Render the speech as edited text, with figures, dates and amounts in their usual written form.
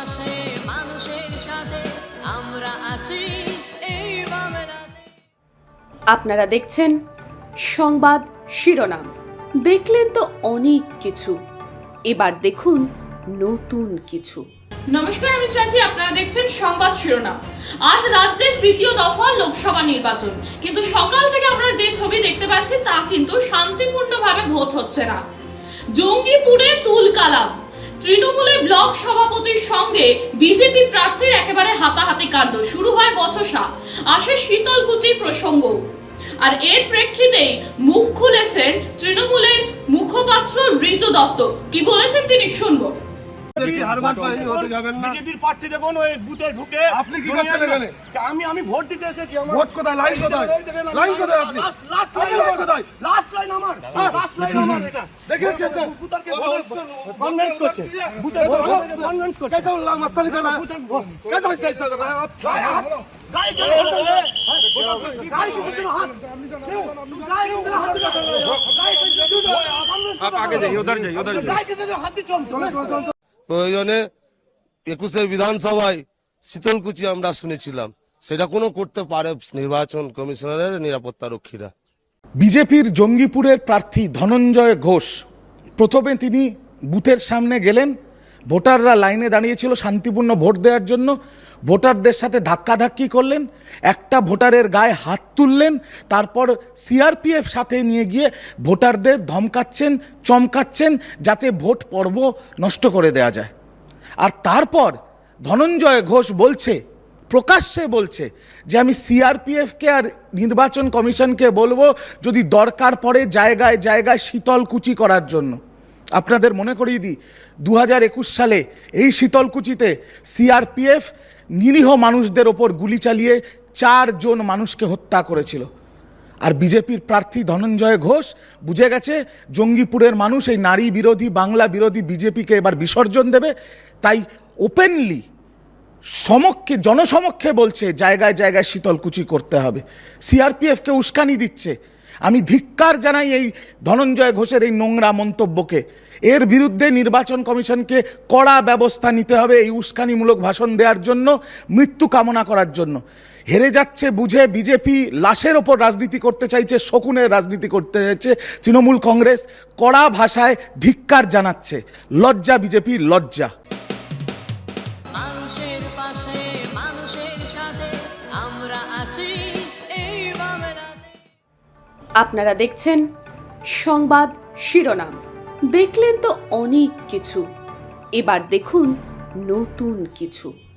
পাশে মানুষের সাথে আমরা আছি এই বাংলাতে। আপনারা দেখছেন সংবাদ শিরোনাম। দেখলেন তো অনেক কিছু, এবার দেখুন নতুন কিছু। নমস্কার, আমি শ্রাচি, আপনারা দেখছেন সংবাদ শিরোনাম। আজ রাজ্যে তৃতীয় দফা লোকসভা নির্বাচন, কিন্তু সকাল থেকে আমরা যে ছবি দেখতে পাচ্ছি তা কিন্তু শান্তিপূর্ণভাবে ভোট হচ্ছে না। জঙ্গিপুরে তুলকালাম, তৃণমূলের ব্লক সভাপতির সঙ্গে বিজেপি প্রার্থীর একেবারে হাতাহাতি কাণ্ড, শুরু হয় বচসা, আসে শীতলকুচির প্রসঙ্গ। আর এর প্রেক্ষিতেই মুখ খুলেছেন তৃণমূলের মুখপাত্র ঋজু দত্ত। কি বলেছেন তিনি শুনবো। বিজেপির প্রার্থী দেখুন ওই বুথে ঢুকে আপনি কি করছেন এখানে? আমি ভোট দিতে এসেছি। ভোট কোথায়? লাইন কোথায়? লাইন কোথায়? আপনি লাস্ট লাইন কোথায়? লাস্ট লাইন আমার, লাস্ট লাইন আমার। এটা देखिए तो বুথকে কনভিন্স করছে, বুথে কনভিন্স করছে। कैसा मस्तानी कर रहा है? कैसा ऐसा कर रहा है आप? গাই কে গাই কে হাত গাই কে হাত आप आगे जाइए, उधर जाइए, उधर जाइए। গাই কে হাত দি চল প্রয়োজনে 21 বিধানসভায় শীতলকুচি আমরা শুনেছিলাম, সেটা কোনো করতে পারে নির্বাচন কমিশনারের নিরাপত্তা রক্ষীরা। বিজেপির জঙ্গিপুরের প্রার্থী ধনঞ্জয় ঘোষ প্রথমে তিনি বুথের সামনে গেলেন। ভোটাররা লাইনে দাঁড়িয়েছিল শান্তিপূর্ণ ভোট দেওয়ার জন্য। ভোটারদের সাথে ধাক্কাধাক্কি করলেন, একটা ভোটারের গায়ে হাত তুললেন, তারপর সিআরপিএফ সাথে নিয়ে গিয়ে ভোটারদের ধমকাচ্ছেন, চমকাচ্ছেন যাতে ভোট পর্ব নষ্ট করে দেওয়া যায়। আর তারপর ধনঞ্জয় ঘোষ বলছে, প্রকাশ্যে বলছে যে আমি সিআরপিএফকে আর নির্বাচন কমিশনকে বলবো যদি দরকার পড়ে জায়গায় জায়গায় শীতলকুচি করার জন্য। আপনাদের মনে করিয়ে দিই, 2021 সালে এই শীতলকুচিতে সিআরপিএফ নিরীহ মানুষদের ওপর গুলি চালিয়ে 4 জন মানুষকে হত্যা করেছিল। আর বিজেপির প্রার্থী ধনঞ্জয় ঘোষ বুঝে গেছে জঙ্গিপুরের মানুষ এই নারী বিরোধী, বাংলা বিরোধী বিজেপিকে এবার বিসর্জন দেবে, তাই ওপেনলি জনসমক্ষে বলছে জায়গায় জায়গায় শীতলকুচি করতে হবে, সিআরপিএফকে উস্কানি দিচ্ছে। আমি ধিক্কার জানাই এই ধনঞ্জয় ঘোষের এই নোংরা মন্তব্যকে। এর বিরুদ্ধে নির্বাচন কমিশনকে কড়া ব্যবস্থা নিতে হবে এই উস্কানিমূলক ভাষণ দেওয়ার জন্য, মৃত্যু কামনা করার জন্য। হেরে যাচ্ছে বুঝে বিজেপি লাশের ওপর রাজনীতি করতে চাইছে, শকুনের রাজনীতি করতে চাইছে। তৃণমূল কংগ্রেস কড়া ভাষায় ধিক্কার জানাচ্ছে। লজ্জা বিজেপির, লজ্জা। মানুষের পাশে মানুষের সাথে আমরা আছি এই বাংলাতে। আপনারা দেখছেন সংবাদ শিরোনাম। দেখলেন তো অনেক কিছু, এবার দেখুন নতুন কিছু।